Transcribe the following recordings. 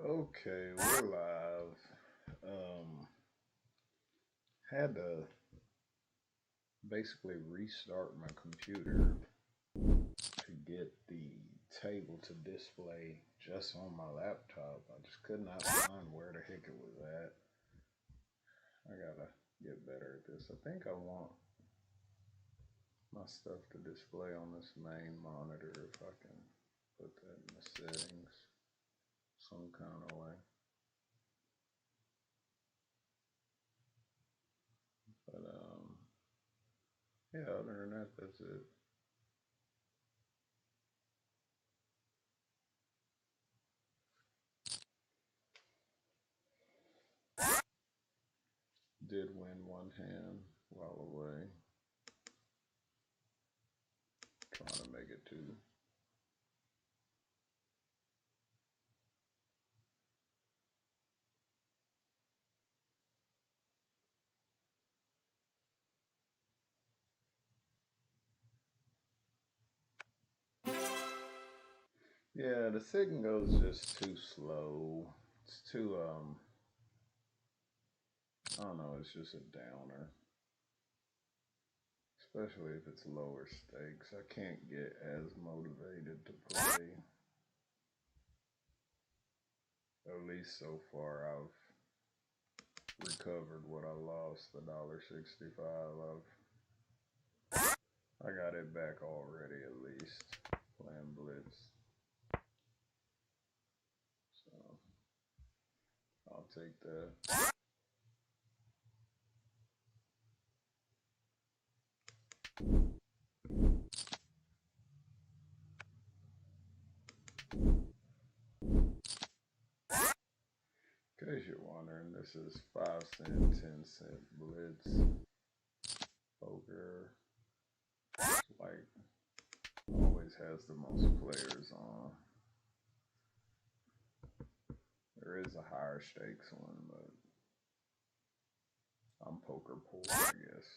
Okay, we're live. Had to basically restart my computer to get the table to display just on my laptop. I just could not find where the heck it was at. I gotta get better at this. I think I want my stuff to display on this main monitor if I can put that in the settings some kind of way. But yeah, other than that, that's it. Did win one hand while away, trying to make it two. Yeah, the signal is just too slow. It's too I don't know, it's just a downer. Especially if it's lower stakes. I can't get as motivated to play. At least so far I've recovered what I lost, the $1.65. I got it back already at least playing blitz. So I'll take that. In case you're wondering, this is 5 cent, 10 cent blitz poker. It's like always has the most players on. There is a higher stakes one, but I'm poker poor, I guess.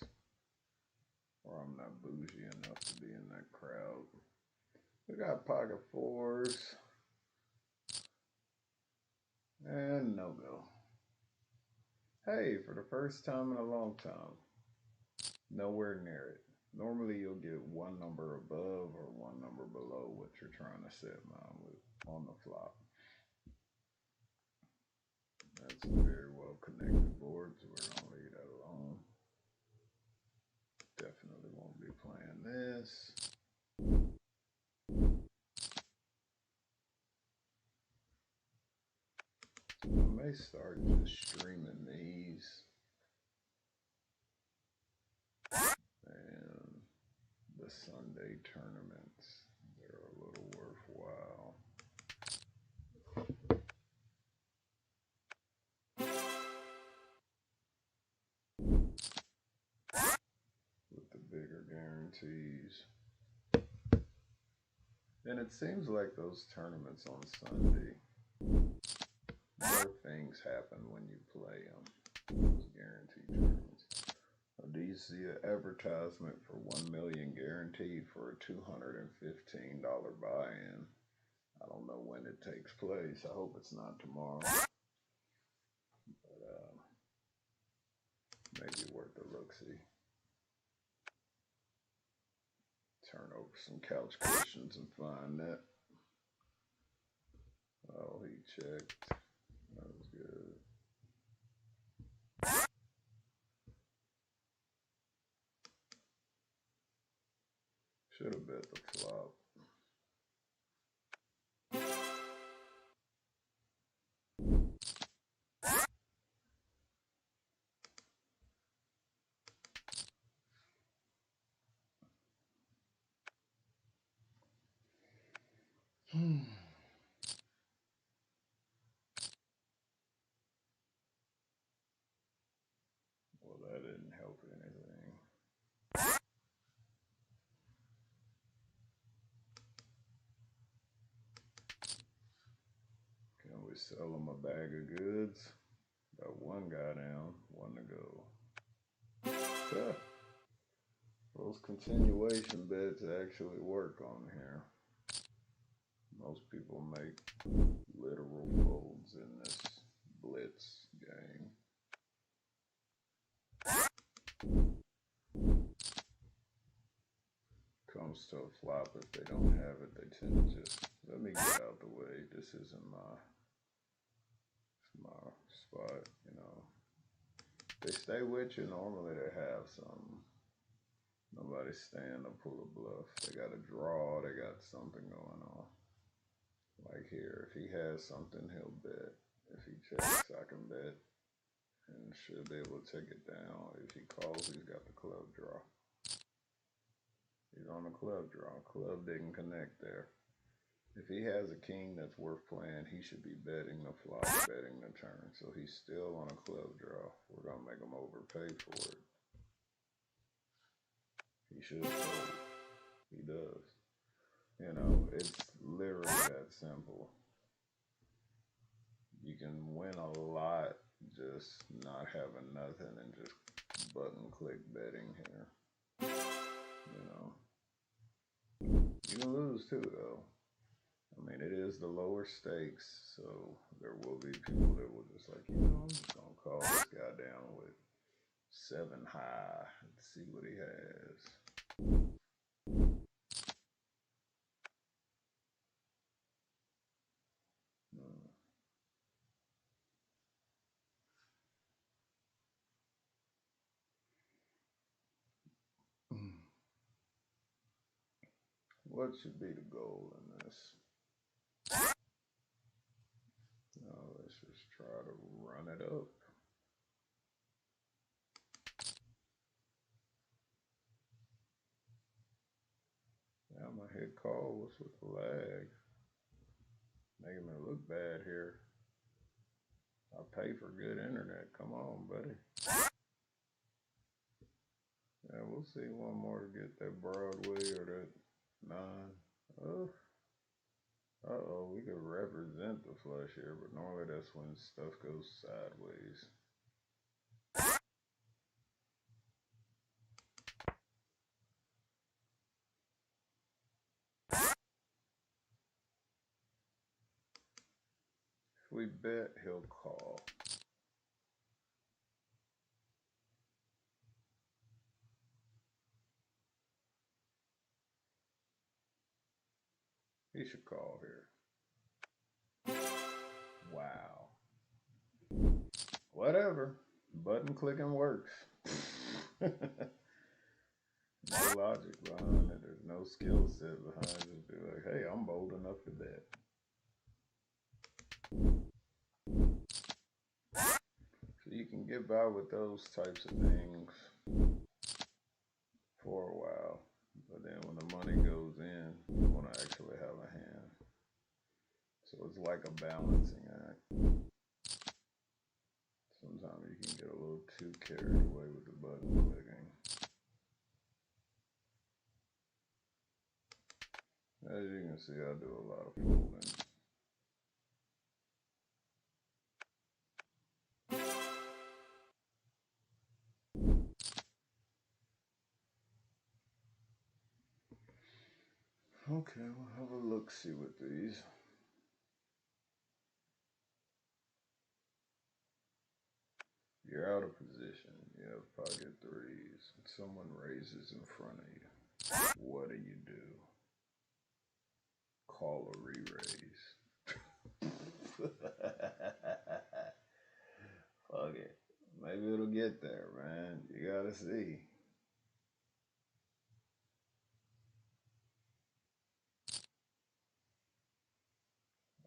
Or I'm not bougie enough to be in that crowd. We got pocket fours. And no go. Hey, for the first time in a long time, nowhere near it. Normally you'll get one number above or one number below what you're trying to set mine with on the flop. That's a very well connected board, so we're going to leave that alone. Definitely won't be playing this. I may start just streaming these. And the Sunday tournaments, they're a little worthwhile. With the bigger guarantees. And it seems like those tournaments on Sunday, more things happen when you play them, those guaranteed tournaments. Do you see an advertisement for 1 million guaranteed for a $215 buy-in? I don't know when it takes place. I hope it's not tomorrow. But maybe worth a look-see. Turn over some couch cushions and find that. Oh, he checked. That was good. Should have bet the flop. Well, that didn't help anything. Can we sell them a bag of goods? Got one guy down, one to go. Yeah. Those continuation bets actually work on here. Most people make literal folds in So flop, if they don't have it, they tend to just, let me get out the way. This isn't my spot, you know. They stay with you, normally they have some. Nobody's staying to pull a bluff. They got a draw, they got something going on. Like here, if he has something, he'll bet. If he checks, I can bet. And should be able to take it down. If he calls, he's got the club draw. He's on a club draw. Club didn't connect there. If he has a king that's worth playing, he should be betting the flop, betting the turn. So he's still on a club draw. We're going to make him overpay for it. He should fold. He does. You know, it's literally that simple. You can win a lot just not having nothing and just button click betting here. You know, you can lose too though. I mean, it is the lower stakes, so there will be people that will just like, you know, I'm just gonna call this guy down with 7 high and see what he has. What should be the goal in this? Let's just try to run it up. Yeah, my head call. What's with the lag? Making me look bad here. I pay for good internet. Come on, buddy. Yeah, we'll see one more to get that Broadway or that 9. Oh. Uh-oh, we could represent the flush here, but normally that's when stuff goes sideways. If we bet, he'll call. He should call here. Wow. Whatever. Button clicking works. No logic behind it. There's no skill set behind it. Just be like, hey, I'm bold enough to bet. So you can get by with those types of things for a while. But then when the money goes in, you want to actually have a hand. So it's like a balancing act. Sometimes you can get a little too carried away with the button clicking. As you can see, I do a lot of folding. Okay, we'll have a look-see with these. You're out of position. You have pocket threes. Someone raises in front of you. What do? Call a re-raise. Fuck it. Maybe it'll get there, man. You gotta see.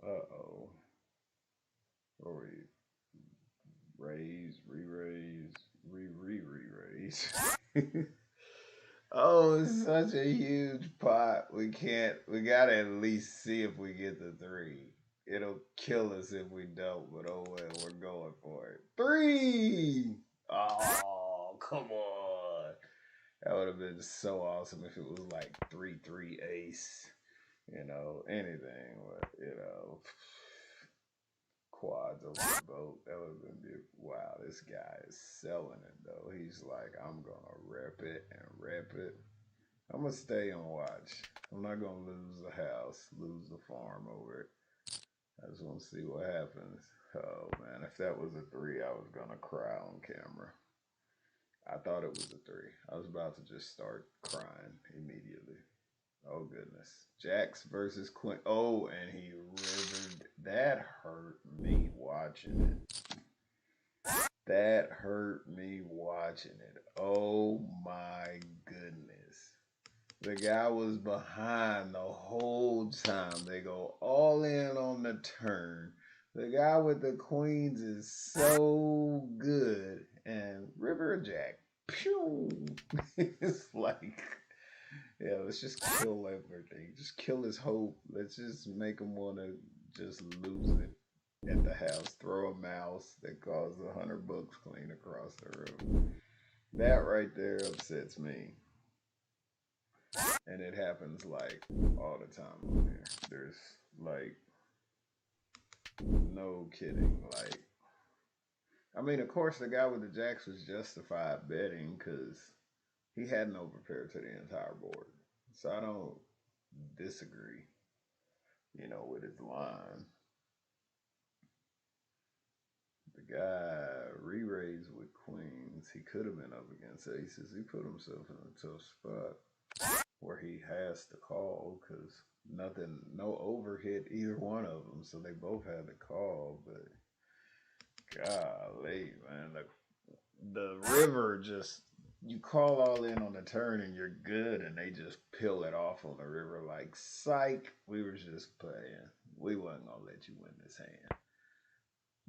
Uh-oh. What were you? Raise, re-raise, re-re-re-raise. Oh, it's such a huge pot. We gotta at least see if we get the 3. It'll kill us if we don't, but oh well, we're going for it. 3! Oh, come on. That would have been so awesome if it was like 3-3 ace. You know, anything, but you know, quads over the boat. That would have been beautiful. Wow, this guy is selling it though. He's like, I'm gonna rep it and rep it. I'm gonna stay and watch. I'm not gonna lose the house, lose the farm over it. I just want to see what happens. Oh man, if that was a 3, I was gonna cry on camera. I thought it was a 3. I was about to just start crying immediately. Oh goodness. Jacks versus Queen. Oh, and he rivered. That hurt me watching it. That hurt me watching it. Oh my goodness. The guy was behind the whole time. They go all in on the turn. The guy with the queens is so good. And River Jack, pew! It's like, yeah, let's just kill everything. Just kill his hope. Let's just make him want to just lose it at the house. Throw a mouse that caused $100 clean across the room. That right there upsets me. And it happens like all the time on here. There's like no kidding. Like, I mean, of course, the guy with the jacks was justified betting because he had no prepared to the entire board. So I don't disagree, with his line. The guy re-raised with queens. He could have been up against aces. He put himself in a tough spot where he has to call because no over hit either one of them. So they both had to call. But golly, man, the river just, you call all in on the turn and you're good, and they just peel it off on the river like, psych, we were just playing. We wasn't gonna let you win this hand.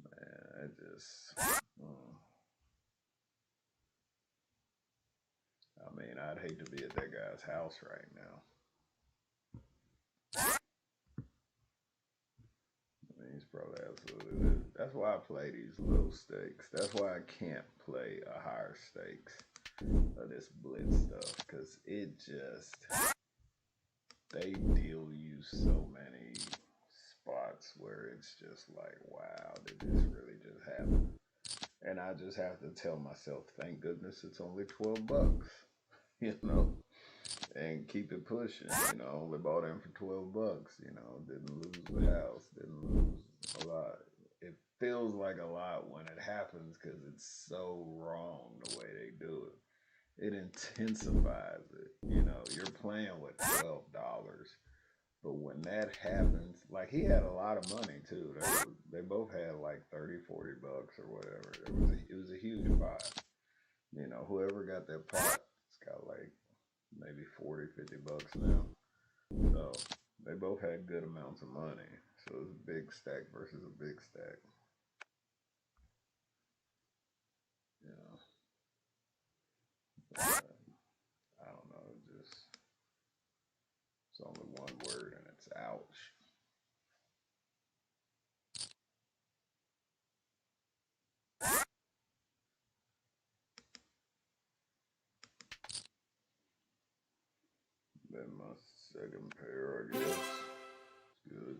Man, it just, I mean, I'd hate to be at that guy's house right now. I mean, he's probably absolutely, that's why I play these low stakes. That's why I can't play a higher stakes of this blitz stuff, because it just, they deal you so many spots where it's just like, wow, did this really just happen? And I just have to tell myself, thank goodness it's only $12, and keep it pushing. Only bought in for $12, didn't lose the house, didn't lose a lot. It feels like a lot when it happens because it's so wrong the way they do it. It intensifies it. You're playing with $12. But when that happens, like, he had a lot of money too. They both had like 30, $40 or whatever. It was a huge pot. Whoever got that pot, it's got like maybe 40, $50 now. So they both had good amounts of money. So it was a big stack versus a big stack. I don't know, it's only one word and it's ouch. Then my second pair, I guess. It's good.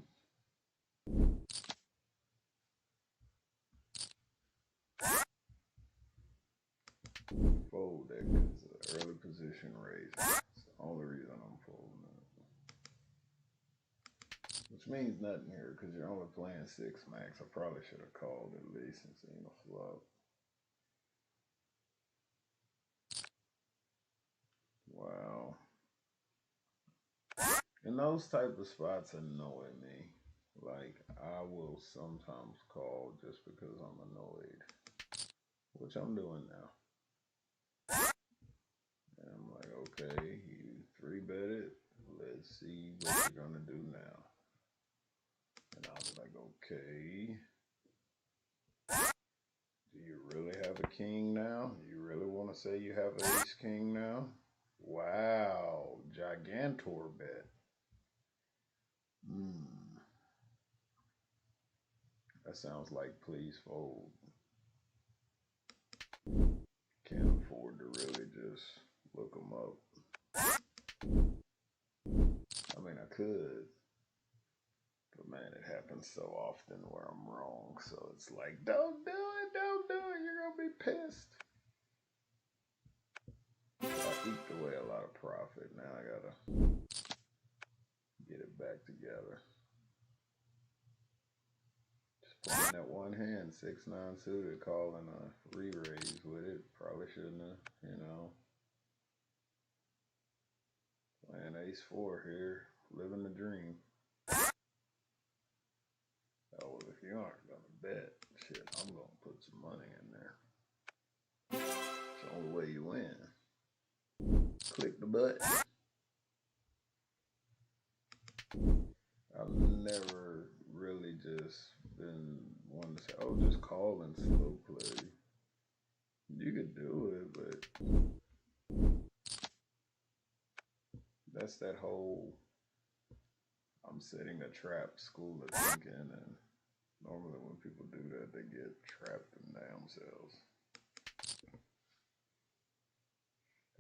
Fold that because of early position raise. It's the only reason I'm folding it. Which means nothing here because you're only playing 6 max. I probably should have called at least and seen a flop. Wow. And those type of spots annoy me. Like, I will sometimes call just because I'm annoyed. Which I'm doing now. And I'm like, okay, you 3-bet it. Let's see what you're gonna do now. And I was like, okay. Do you really have a king now? You really want to say you have an ace king now? Wow, gigantor bet. That sounds like please fold. Can't afford to really just look them up. I mean, I could. But man, it happens so often where I'm wrong. So it's like, don't do it, don't do it. You're going to be pissed. I eked away a lot of profit. Now I got to get it back together. Just playing that one hand, 6-9 suited, calling a re-raise with it. Probably shouldn't have, Man, ace 4 here, living the dream. Oh, well, if you aren't gonna bet, shit, I'm gonna put some money in there. It's the only way you win. Click the button. I've never really just been one to say, oh, just call and slow play. You could do it, but that's that whole I'm setting a trap school of thinking, and normally when people do that, they get trapped in damn selves.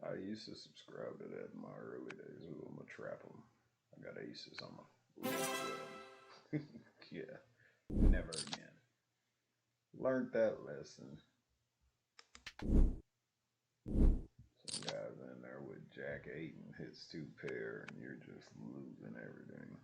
I used to subscribe to that in my early days. Ooh, I'm gonna trap them. I got aces. I'm gonna live with them. Yeah, never again. Learned that lesson. Some guys in there with Jack 8 and hits 2 pair, and you're just losing everything.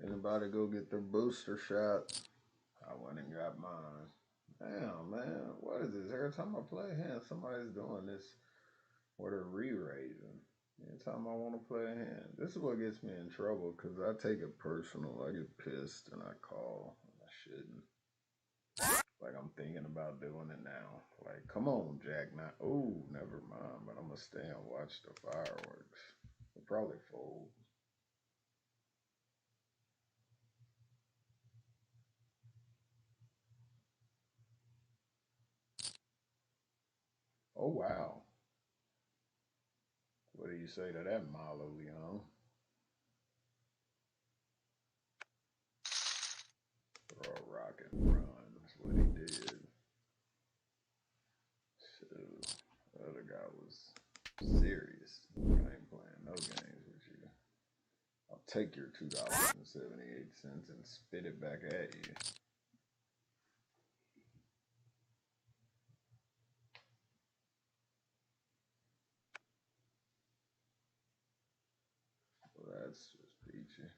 Anybody go get their booster shot? I went and got mine. Damn, man, what is this? Every time I play a hand, somebody's doing this where they're re-raising. Anytime I want to play a hand. This is what gets me in trouble because I take it personal. I get pissed and I call. I shouldn't. Like I'm thinking about doing it now. Like, come on, Jack. Not. Oh, never mind. But I'm gonna stay and watch the fireworks. We'll probably fold. Oh wow. What do you say to that, Milo Leon? Throw a rock and run. That's what he did. So, the other guy was serious. I ain't playing no games with you. I'll take your $2.78 and spit it back at you. Well, that's just peachy.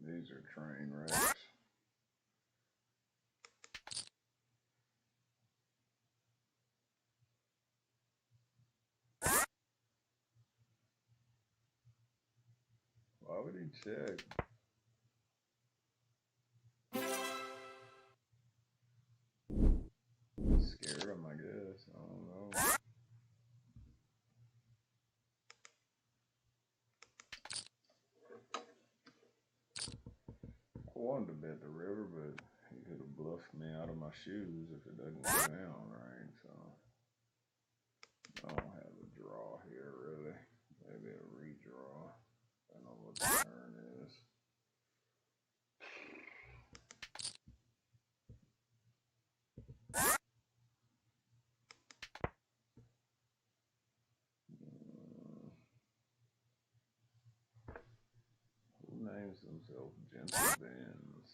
These are train wrecks. Why would he check? Scared him, I guess. I don't know. I wanted to bet the river, but he could have bluffed me out of my shoes if it doesn't go down right. So I don't have a draw here, really. Maybe a redraw. I don't know what the turn is. Who names themselves Gentle Benz?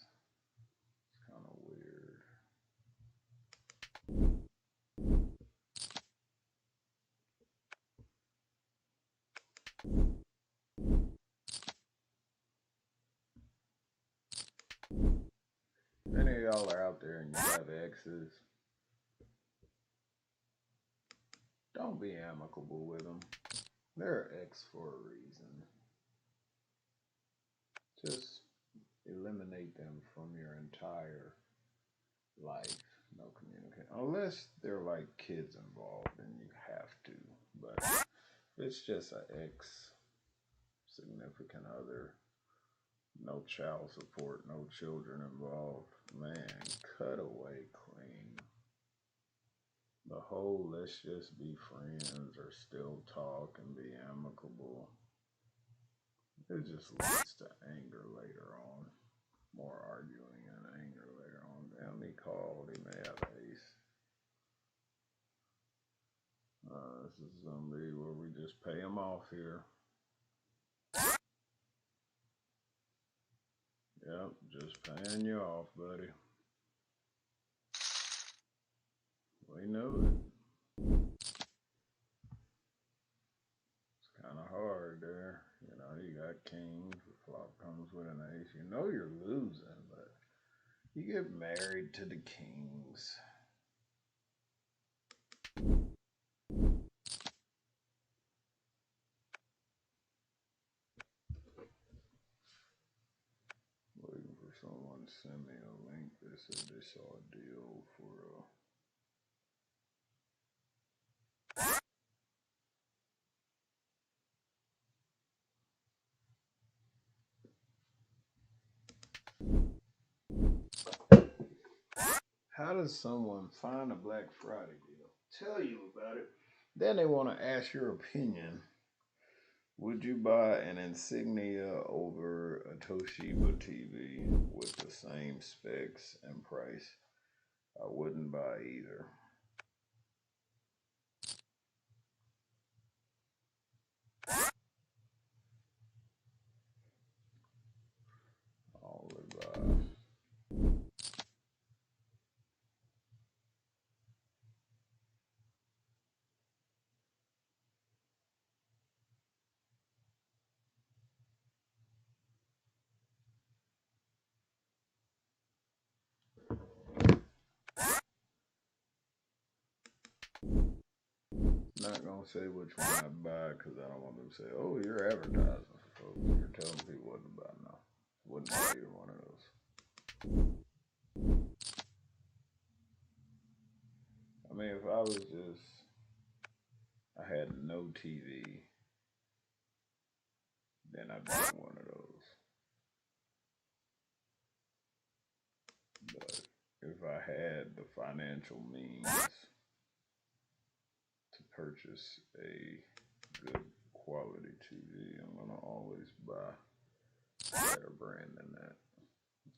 It's kind of weird. If any of y'all are out there and you have exes, don't be amicable with them. They're ex for a reason. Just eliminate them from your entire life. No communication. Unless they're like kids involved, then you have to. But if it's just an ex, significant other, no child support, no children involved, man, cut away clean. The whole let's just be friends or still talk and be amicable. It just leads to anger later on. More arguing and anger later on. Damn, he called. He may have ace. This is going to be where we just pay him off here. Yep, just paying you off, buddy. We knew it. It's kind of hard there. You know, you got kings. The flop comes with an ace. You know you're losing, but you get married to the kings. Waiting for someone to send me a link. They said they saw a deal for how does someone find a Black Friday deal, tell you about it, then they want to ask your opinion? Would you buy an Insignia over a Toshiba TV with the same specs and price? I wouldn't buy either. All advice. Not gonna say which one I buy because I don't want them to say, "Oh, you're advertising for folks. You're telling people what to buy." No, wouldn't buy either one of those. I mean, if I was just, I had no TV, then I'd buy one of those. But if I had the financial means to purchase a good quality TV, I'm gonna always buy a better brand than that.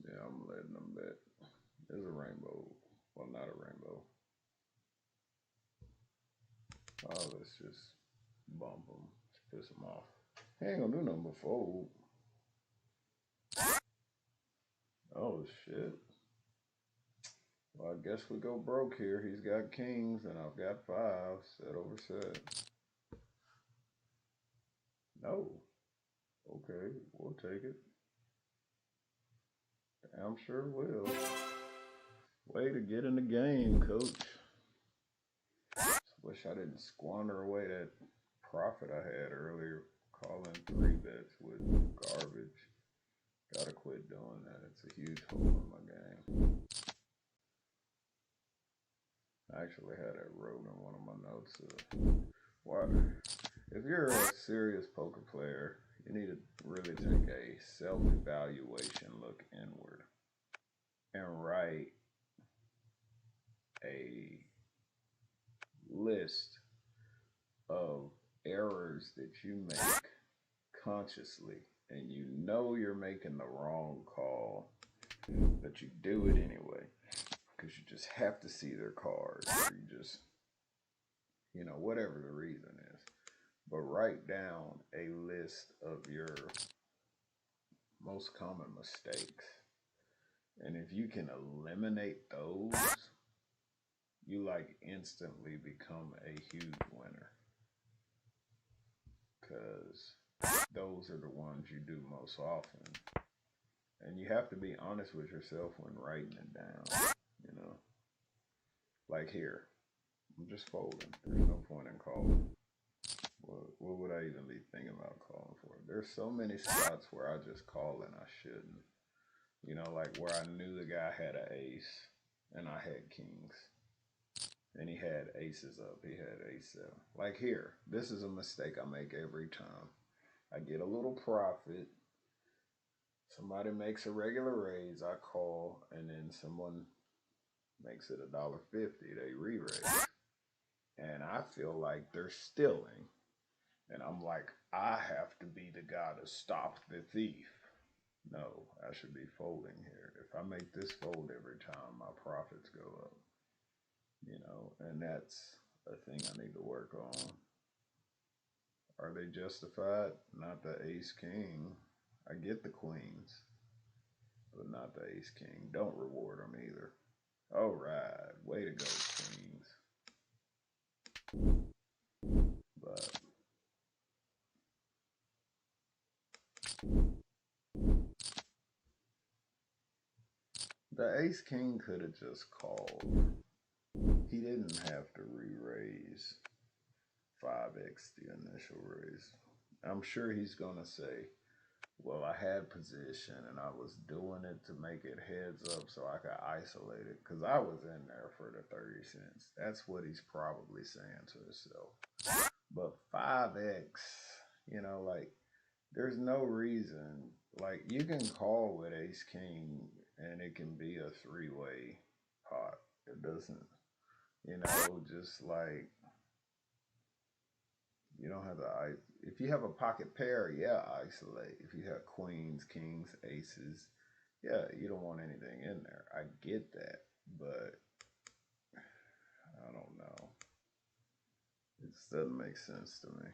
Yeah, I'm letting them bet. There's a rainbow. Well, not a rainbow. Oh, let's just bump them. Let's piss them off. He ain't gonna do nothing but fold. Oh, shit. Well, I guess we go broke here. He's got kings and I've got fives. Set over set. No. Okay, we'll take it. I'm sure will. Way to get in the game, coach. Wish I didn't squander away that profit I had earlier calling 3-bets with garbage. Gotta quit doing that. It's a huge hole in my game. I actually had that wrote in one of my notes. Why? If you're a serious poker player, you need to really take a self-evaluation look inward and write a list of errors that you make consciously and you know you're making the wrong call, but you do it anyway because you just have to see their cards, or you just, you know, whatever the reason is. But write down a list of your most common mistakes, and if you can eliminate those, you like instantly become a huge winner, because those are the ones you do most often. And you have to be honest with yourself when writing it down, you know. Like here, I'm just folding. There's no point in calling. What would I even be thinking about calling for? There's so many spots where I just call and I shouldn't. You know, like where I knew the guy had an ace and I had kings. And he had aces up. He had ace-7. Like here, this is a mistake I make every time. I get a little profit. Somebody makes a regular raise, I call, and then someone makes it $1.50. They re-raise. And I feel like they're stealing. And I'm like, I have to be the guy to stop the thief. No, I should be folding here. If I make this fold every time, my profits go up. And that's a thing I need to work on. Are they justified? Not the ace king. I get the queens, but not the ace king. Don't reward them either. All right, way to go, queens. But the ace king could have just called. He didn't have to re-raise 5x the initial raise. I'm sure he's gonna say, well, I had position and I was doing it to make it heads up so I could isolate it because I was in there for the 30 cents. That's what he's probably saying to himself. But 5x, like, there's no reason. Like, you can call with ace king and it can be a three-way pot. It doesn't, just like, you don't have to, if you have a pocket pair, yeah, isolate. If you have queens, kings, aces, yeah, you don't want anything in there. I get that, but I don't know. It just doesn't make sense to me.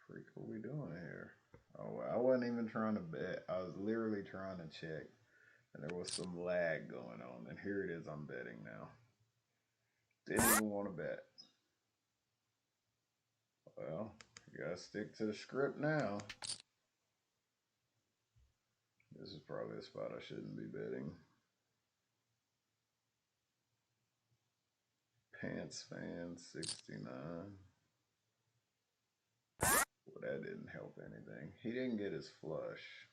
Freak, what are we doing here? Oh, I wasn't even trying to bet. I was literally trying to check, and there was some lag going on. And here it is. I'm betting now. Didn't even want to bet. Well, you gotta stick to the script now. This is probably a spot I shouldn't be betting. Pants fan 69. Well, that didn't help anything. He didn't get his flush.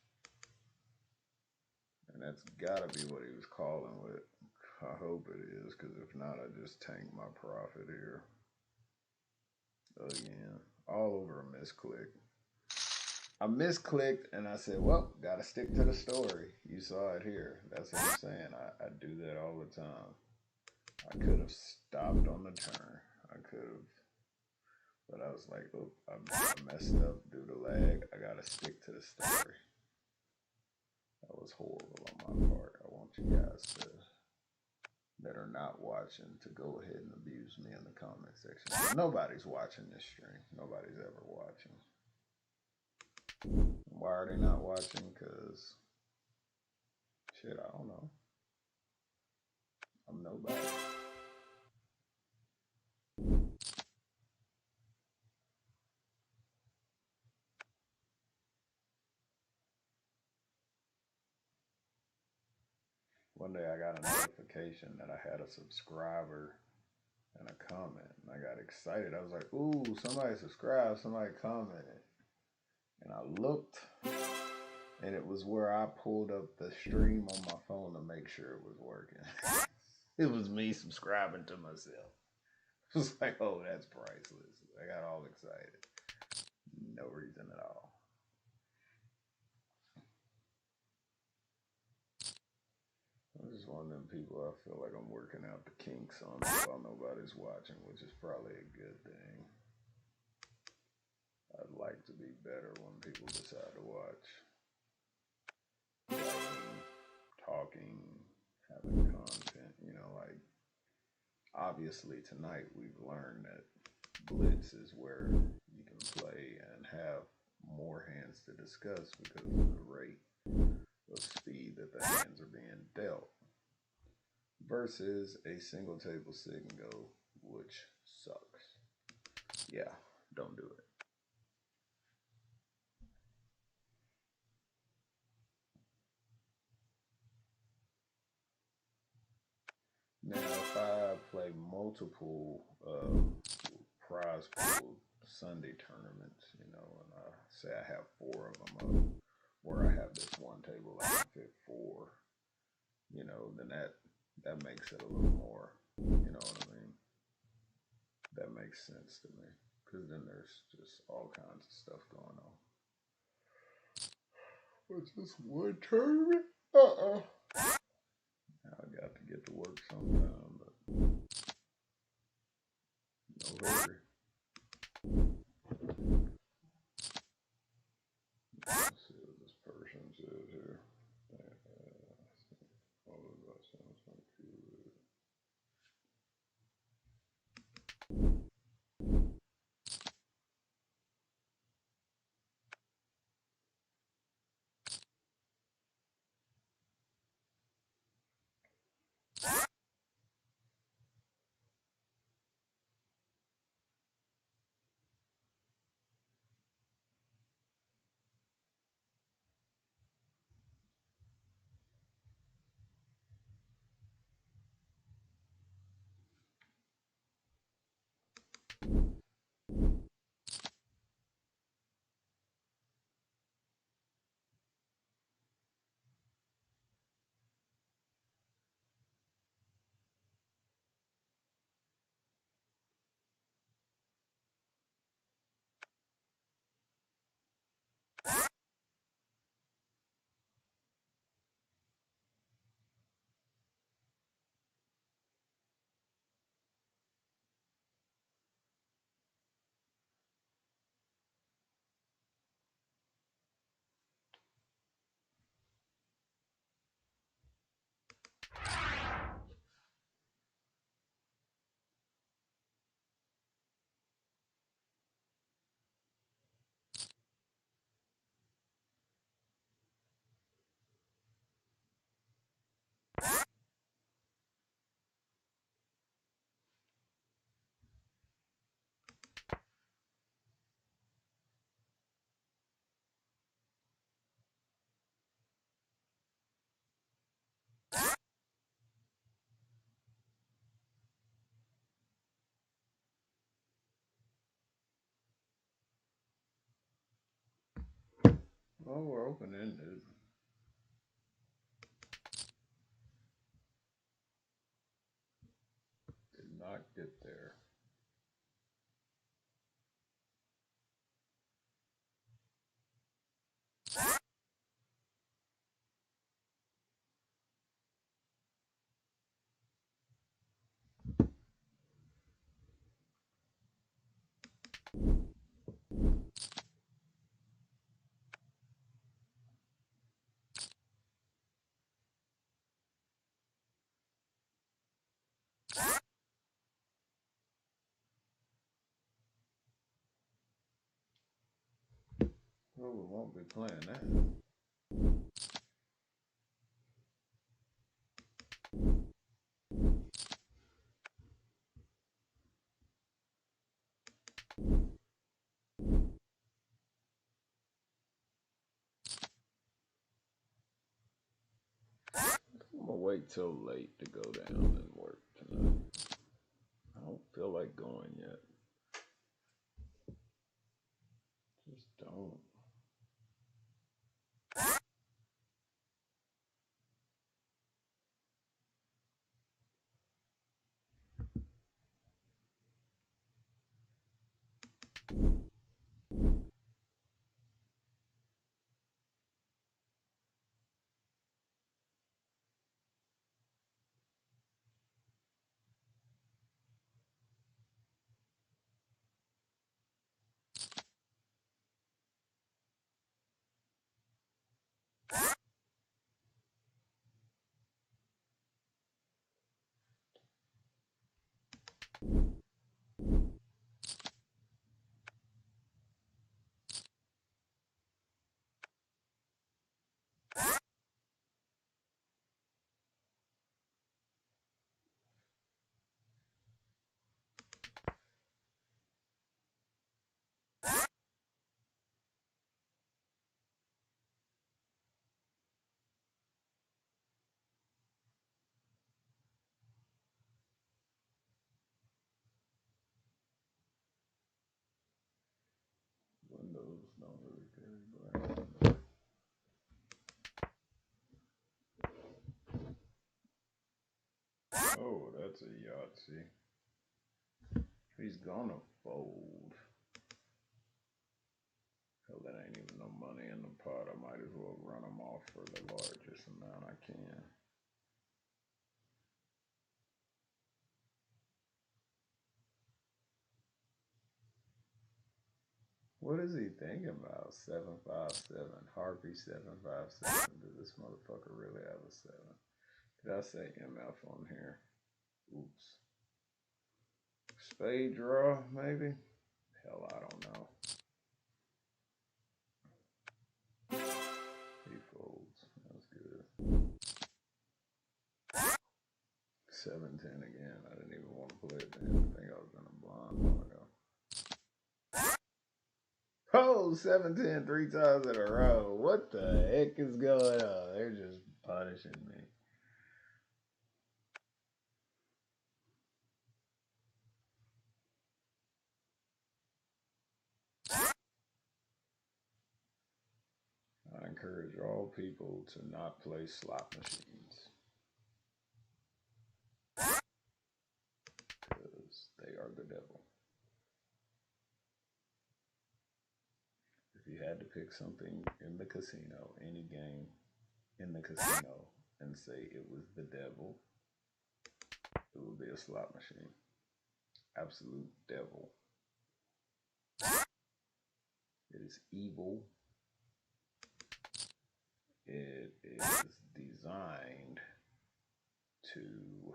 And that's gotta be what he was calling with. I hope it is, because if not, I just tank my profit here. Again, all over a misclick. I misclicked and I said, well, gotta stick to the story. You saw it here. That's what I'm saying. I do that all the time. I could have stopped on the turn. I could have. But I was like, oh, I messed up due to lag. I gotta stick to the story. That was horrible on my part. I want you guys that are not watching to go ahead and abuse me in the comment section. But nobody's watching this stream. Nobody's ever watching. Why are they not watching? Because, shit, I don't know. I'm nobody. One day I got a notification that I had a subscriber and a comment, and I got excited. I was like, ooh, somebody subscribed, somebody commented. And I looked, and it was where I pulled up the stream on my phone to make sure it was working. It was me subscribing to myself. It was like, oh, that's priceless. I got all excited. No reason at all. I'm just one of them people, I feel like I'm working out the kinks on while nobody's watching, which is probably a good thing. I'd like to be better when people decide to watch. Writing, talking, having content, like, obviously tonight we've learned that blitz is where you can play and have more hands to discuss because of the rate of speed that the hands are being dealt versus a single table sit and go, which sucks. Yeah, don't do it. Now, if I play multiple prize pool Sunday tournaments, and I say I have 4 of them up, where I have this one table I can fit 4, then that makes it a little more, you know what I mean? That makes sense to me, because then there's just all kinds of stuff going on. What's this one tournament? get to work sometime, but no hurry. Let's see what this person says here. All of that sounds like you. Well, we're open-ended. Did not get there. Well, we won't be playing that. I'm gonna wait till late to go down and work tonight. I don't feel like going yet. Just don't. Windows don't really carry ground. Oh, that's a Yahtzee. He's gonna fold. Hell, that ain't even no money in the pot. I might as well run him off for the largest amount I can. What is he thinking about? 757. Harpy 757. Does this motherfucker really have a 7? Did I say MF on here? Oops. Spade draw, maybe? Hell, I don't know. He folds. That's good. 7-10 again. I didn't even want to play it then. I think I was in a blind a while ago. Oh, 7-10 three times in a row. What the heck is going on? They're just punishing me. I encourage all people to not play slot machines because they are the devil. If you had to pick something in the casino, any game in the casino, and say it was the devil, it would be a slot machine. Absolute devil. It is evil. It is designed to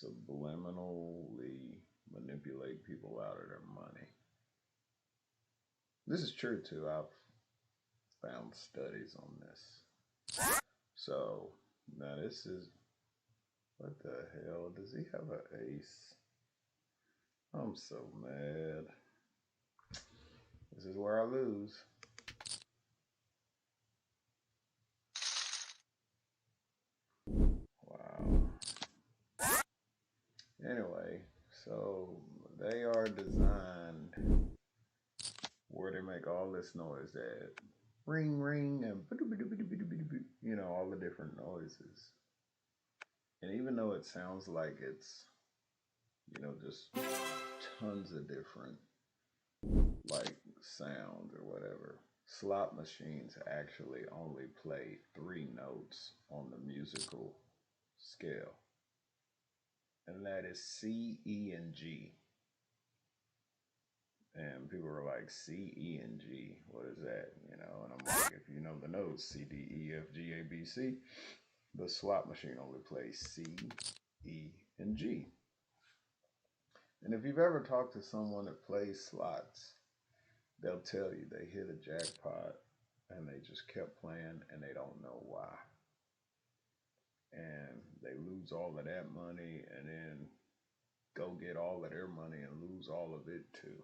subliminally manipulate people out of their money. This is true too. I've found studies on this. So now this is, what the hell? Does he have an ace? I'm so mad. This is where I lose. Wow. Anyway, so they are designed where they make all this noise that ring, ring, and you know, all the different noises. And even though it sounds like it's, you know, just tons of different like sounds or whatever, slot machines actually only play 3 notes on the musical scale. And that is C, E, and G. And people are like, C, E, and G, what is that? You know, and I'm like, if you know the notes, C, D, E, F, G, A, B, C, the slot machine only plays C, E, and G. And if you've ever talked to someone that plays slots, they'll tell you they hit a jackpot and they just kept playing and they don't know why. And they lose all of that money and then go get all of their money and lose all of it too.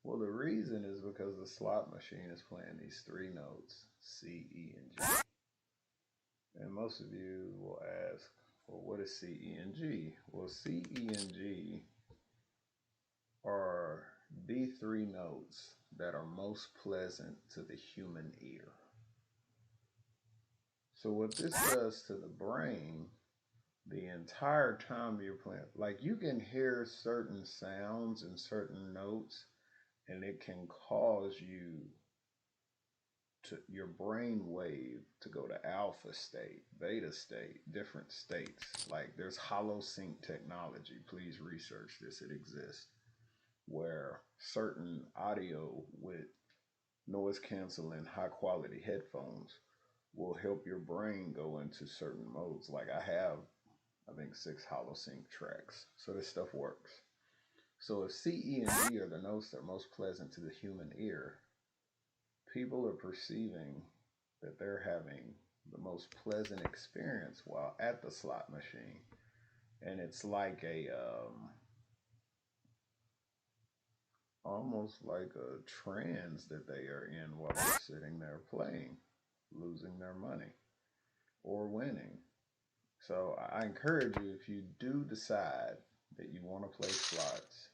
Well, the reason is because the slot machine is playing these 3 notes, C, E, and G. And most of you will ask, well, what is C, E, and G? Well, C, E, and G are the 3 notes that are most pleasant to the human ear. So what this does to the brain, the entire time you're playing, like you can hear certain sounds and certain notes, and it can cause you to your brain wave to go to alpha state, beta state, different states. Like there's hollow sync technology. Please research this. It exists where certain audio with noise canceling high quality headphones will help your brain go into certain modes. Like I have, I think 6 hollow sync tracks. So this stuff works. So if C, E, and G are the notes that are most pleasant to the human ear, people are perceiving that they're having the most pleasant experience while at the slot machine. And it's like a, almost like a trance that they are in while they're sitting there playing, losing their money or winning. So I encourage you, if you do decide that you want to play slots,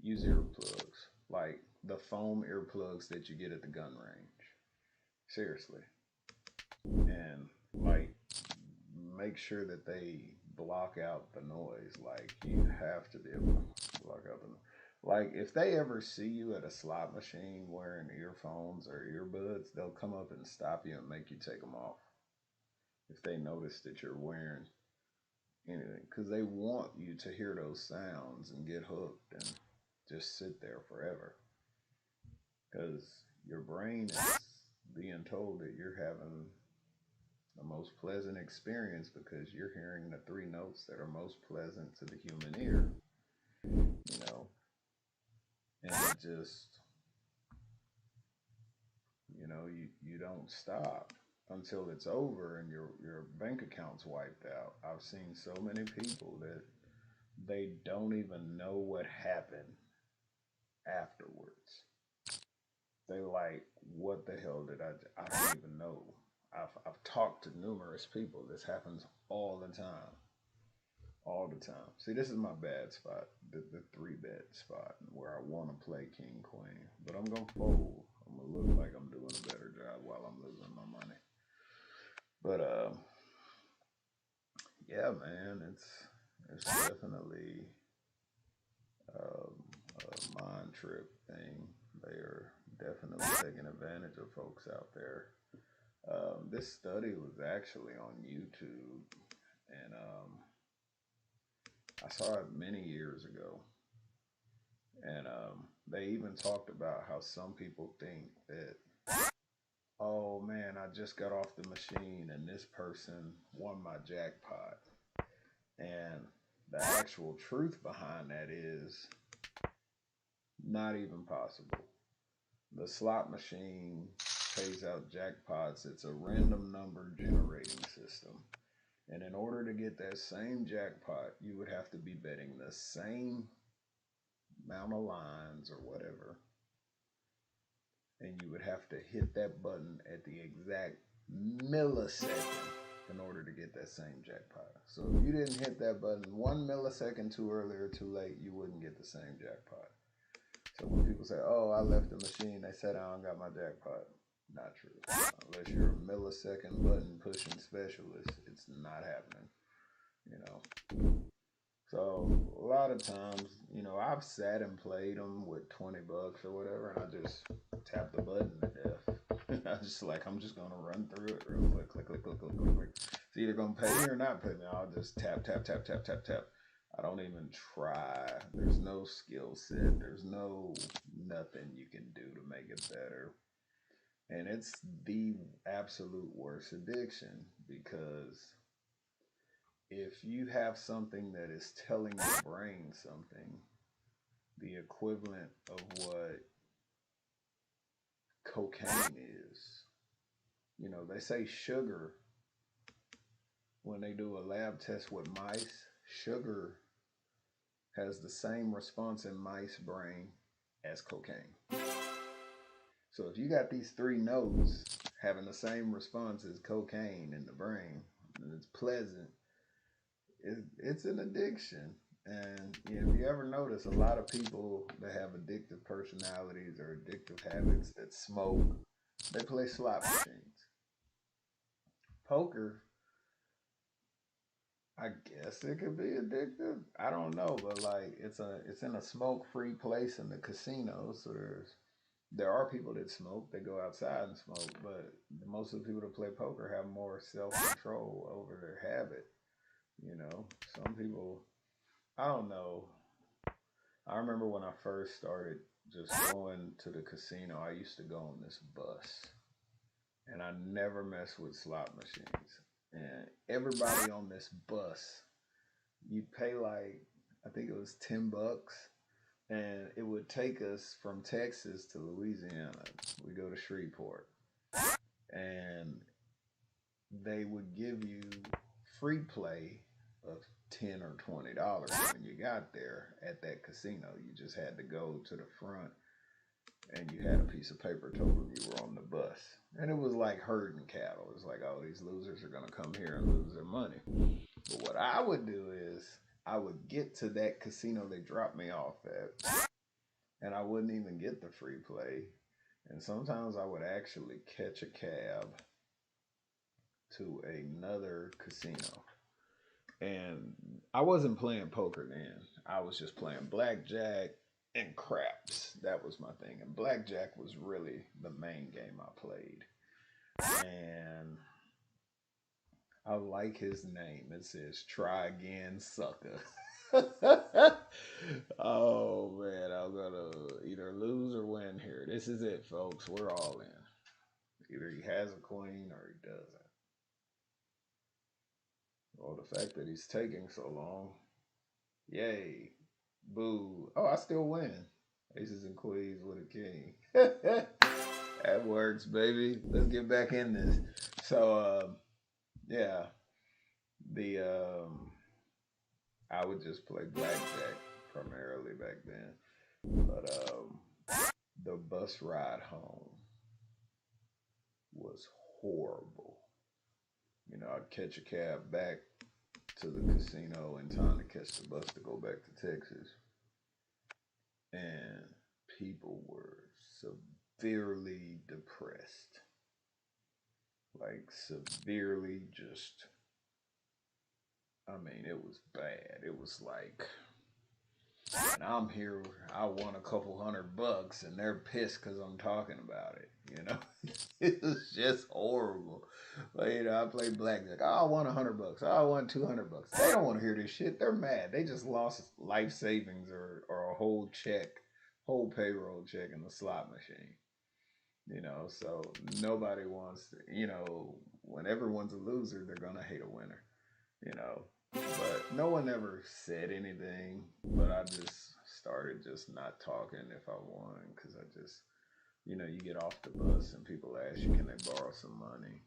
use earplugs, like the foam earplugs that you get at the gun range. Seriously. And like make sure that they block out the noise. Like you have to be able to block out the noise. Like if they ever see you at a slot machine wearing earphones or earbuds, they'll come up and stop you and make you take them off. If they notice that you're wearing anything, because they want you to hear those sounds and get hooked and just sit there forever. Because your brain is being told that you're having the most pleasant experience because you're hearing the three notes that are most pleasant to the human ear, you know, and it just, you don't stop until it's over and your bank account's wiped out. I've seen so many people that they don't even know what happened afterwards. They like, what the hell did I don't even know. I've talked to numerous people. This happens all the time. All the time. See, this is my bad spot, the three bet spot where I want to play king queen, but I'm gonna fold. I'm gonna look like I'm doing a better job while I'm losing my money. But yeah, man, it's definitely um, a mind trip thing. They are definitely taking advantage of folks out there. This study was actually on YouTube, and I saw it many years ago. And they even talked about how some people think that, oh man, I just got off the machine and this person won my jackpot. And the actual truth behind that is not even possible. The slot machine pays out jackpots. It's a random number generating system. And in order to get that same jackpot, you would have to be betting the same amount of lines or whatever. And you would have to hit that button at the exact millisecond in order to get that same jackpot. So if you didn't hit that button 1 millisecond too early or too late, you wouldn't get the same jackpot. So when people say, oh, I left the machine, they sat down and got my jackpot. Not true. Unless you're a millisecond button pushing specialist, it's not happening. You know. So a lot of times, I've sat and played them with $20 or whatever, and I just tap the button to death. I just like, I'm just gonna run through it real quick, click, click, click, click, click, click. It's either gonna pay me or not pay me. I'll just tap, tap, tap, tap, tap, tap. I don't even try. There's no skill set. There's no nothing you can do to make it better. And it's the absolute worst addiction because if you have something that is telling your brain something, the equivalent of what cocaine is, they say sugar, when they do a lab test with mice, sugar has the same response in mice brain as cocaine. So if you got these three notes having the same response as cocaine in the brain, and it's pleasant, it's an addiction. And if you ever notice, a lot of people that have addictive personalities or addictive habits that smoke, they play slot machines. Poker, I guess it could be addictive. I don't know, but like it's in a smoke-free place in the casino, so there are people that smoke. They go outside and smoke, but most of the people that play poker have more self-control over their habit. Some people, I don't know. I remember when I first started just going to the casino, I used to go on this bus and I never messed with slot machines. And everybody on this bus, you'd pay like, I think it was $10, and it would take us from Texas to Louisiana. We go to Shreveport, and they would give you free play of $10 or $20 when you got there at that casino. You just had to go to the front and you had a piece of paper told them you were on the bus. And it was like herding cattle. It was like, oh, these losers are going to come here and lose their money. But what I would do is I would get to that casino they dropped me off at, and I wouldn't even get the free play. And sometimes I would actually catch a cab to another casino. And I wasn't playing poker then. I was just playing blackjack and craps. That was my thing. And blackjack was really the main game I played. And I like his name. It says "Try Again, Sucker." Oh man, I'm gonna either lose or win here. This is it, folks. We're all in. Either he has a queen or he doesn't. Well, the fact that he's taking so long, yay, boo. Oh, I still win. Aces and queens with a king. That works, baby. Let's get back in this. So, yeah, the I would just play blackjack primarily back then, but the bus ride home was horrible. You know, I'd catch a cab back to the casino in time to catch the bus to go back to Texas, and people were severely depressed, like severely just. I mean, it was bad. It was like, and I'm here. I won a couple $100, and they're pissed because I'm talking about it. You know, it was just horrible. But you know, I played blackjack. Oh, I won $100. Oh, I won $200. They don't want to hear this shit. They're mad. They just lost life savings or a whole check, whole payroll check in the slot machine. You know, so nobody wants to. You know, when everyone's a loser, they're gonna hate a winner. You know, but no one ever said anything. But I just started just not talking if I won because I just, you know, you get off the bus and people ask you, can they borrow some money?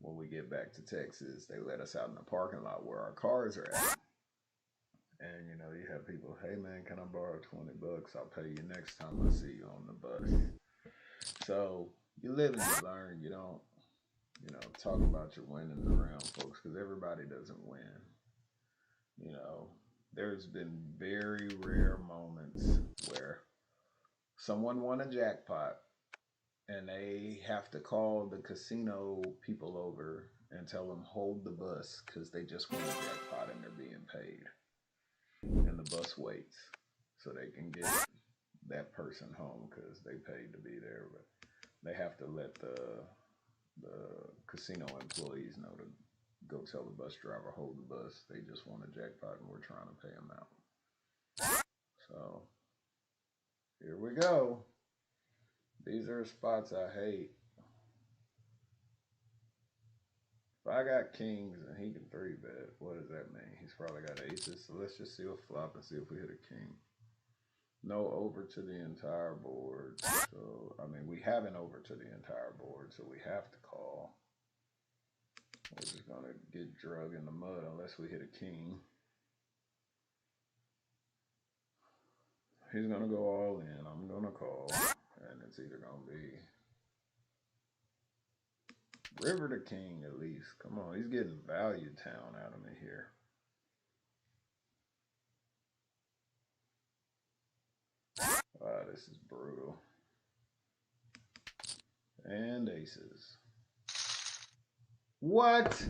When we get back to Texas, they let us out in the parking lot where our cars are at. And you know, you have people, hey man, can I borrow $20? I'll pay you next time I see you on the bus. So you live and you learn. You don't, you know, talk about your winnings around folks because everybody doesn't win. You know, there's been very rare moments where someone won a jackpot and they have to call the casino people over and tell them hold the bus because they just won a jackpot and they're being paid. And the bus waits so they can get that person home because they paid to be there. But they have to let the casino employees know to go tell the bus driver hold the bus. They just won a jackpot and we're trying to pay them out. So here we go. These are spots I hate. If I got kings and he can three bet, what does that mean? He's probably got aces. So let's just see a flop and see if we hit a king. No over to the entire board. So, I mean, we have an over to the entire board, so we have to call. We're just going to get drug in the mud unless we hit a king. He's going to go all in. I'm going to call. And it's either going to be river to king at least. Come on, he's getting value town out of me here. Wow, this is brutal. And aces. What?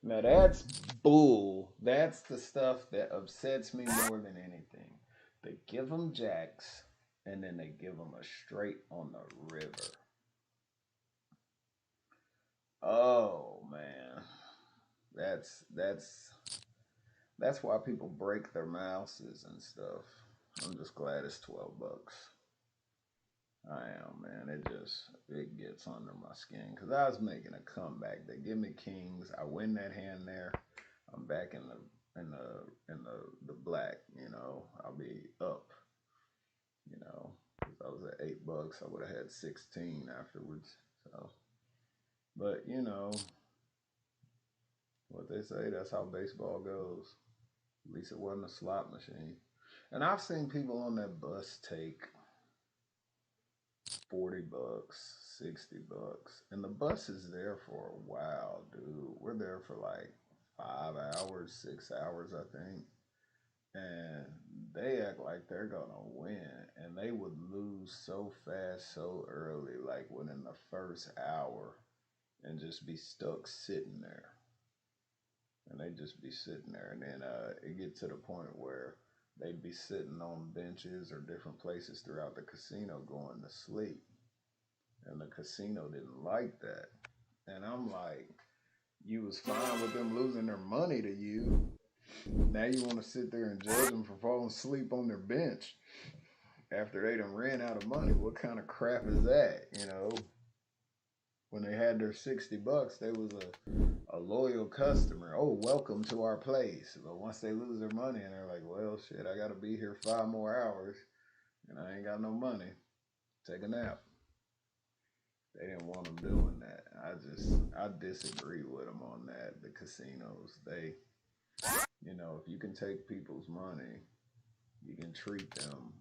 Now that's bull. That's the stuff that upsets me more than anything. They give them jacks and then they give them a straight on the river. Oh man. That's why people break their mouses and stuff. I'm just glad it's $12. I am, man. It gets under my skin because I was making a comeback. They give me kings. I win that hand there. I'm back in the black. You know, I'll be up. You know, if I was at $8, I would have had 16 afterwards. So, but you know what they say. That's how baseball goes. At least it wasn't a slot machine. And I've seen people on that bus take $40, $60, and the bus is there for a while, dude. We're there for like 5 hours, 6 hours, I think, and they act like they're gonna win, and they would lose so fast, so early, like within the first hour, and just be stuck sitting there, and they just be sitting there, and then it get to the point where they'd be sitting on benches or different places throughout the casino going to sleep and the casino didn't like that. And I'm like, You was fine with them losing their money to you. Now you want to sit there and judge them for falling asleep on their bench after they done ran out of money. What kind of crap is that? You know, when they had their $60, they was a loyal customer. Oh, welcome to our place. But once they lose their money and they're like, well, shit, I got to be here 5 more hours and I ain't got no money. Take a nap. They didn't want them doing that. I disagree with them on that. The casinos, if you can take people's money, you can treat them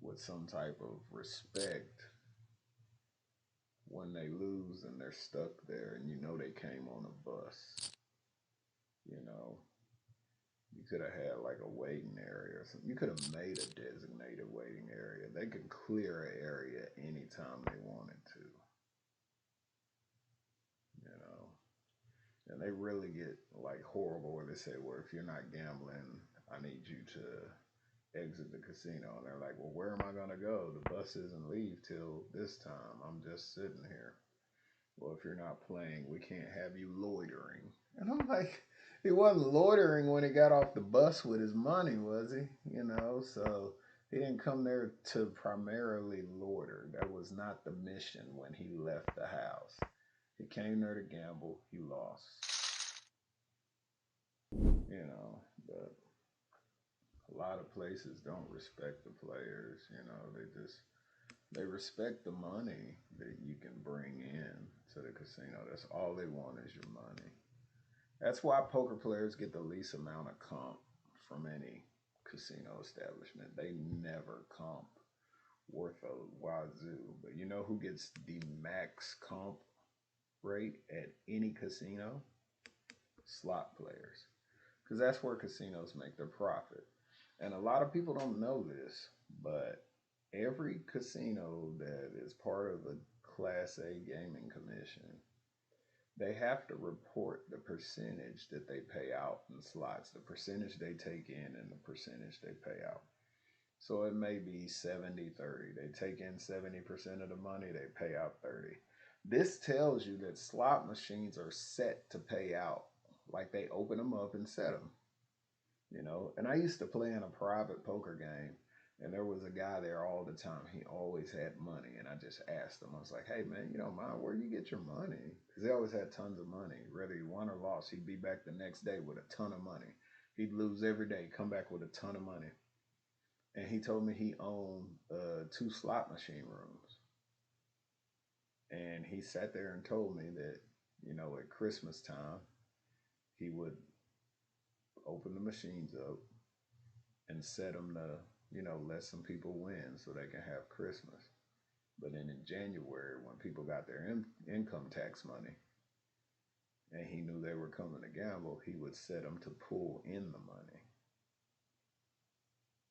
with some type of respect when they lose and they're stuck there and you know they came on a bus. You know, you could have had like a waiting area or something. You could have made a designated waiting area. They could clear an area anytime they wanted to, you know. And they really get like horrible where they say, well, if you're not gambling, I need you to exit the casino. And they're like, well, where am I going to go? The bus doesn't leave till this time. I'm just sitting here. Well, if you're not playing, we can't have you loitering. And I'm like, he wasn't loitering when he got off the bus with his money, was he? You know, so he didn't come there to primarily loiter. That was not the mission when he left the house. He came there to gamble. He lost. You know, but a lot of places don't respect the players. You know, they respect the money that you can bring in to the casino. That's all they want is your money. That's why poker players get the least amount of comp from any casino establishment. They never comp worth a wazoo. But you know who gets the max comp rate at any casino? Slot players. Because that's where casinos make their profit. And a lot of people don't know this, but every casino that is part of the Class A gaming commission, they have to report the percentage that they pay out in slots, the percentage they take in and the percentage they pay out. So it may be 70-30. They take in 70% of the money, they pay out 30. This tells you that slot machines are set to pay out. Like they open them up and set them. You know, and I used to play in a private poker game, and there was a guy there all the time. He always had money, and I just asked him. I was like, "Hey, man, you don't mind where you get your money?" Because he always had tons of money. Whether he won or lost, he'd be back the next day with a ton of money. He'd lose every day, come back with a ton of money. And he told me he owned 2 slot machine rooms. And he sat there and told me that, at Christmas time, he would open the machines up and set them to, let some people win so they can have Christmas. But then in January, when people got their income tax money and he knew they were coming to gamble, he would set them to pull in the money.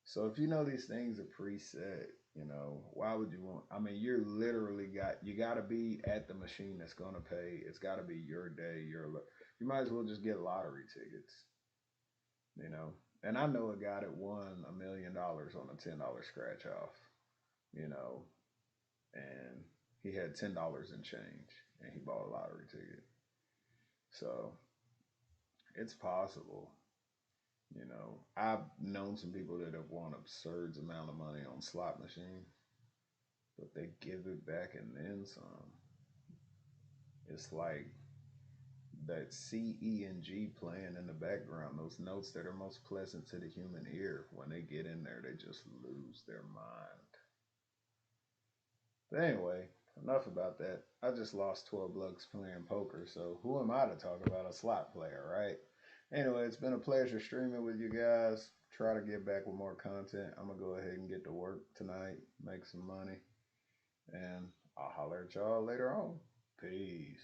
So if you know these things are preset, why would you want? I mean, you're literally you got to be at the machine that's going to pay. It's got to be your day. You might as well just get lottery tickets, you know. And I know a guy that won $1 million on a $10 scratch off, you know, and he had $10 in change and he bought a lottery ticket. So it's possible. I've known some people that have won absurd amount of money on slot machines, but they give it back and then some. It's like that C, E, and G playing in the background, those notes that are most pleasant to the human ear. When they get in there, they just lose their mind. But anyway, enough about that. I just lost 12 bucks playing poker, so who am I to talk about a slot player, right? Anyway, it's been a pleasure streaming with you guys. Try to get back with more content. I'm going to go ahead and get to work tonight, make some money, and I'll holler at y'all later on. Peace.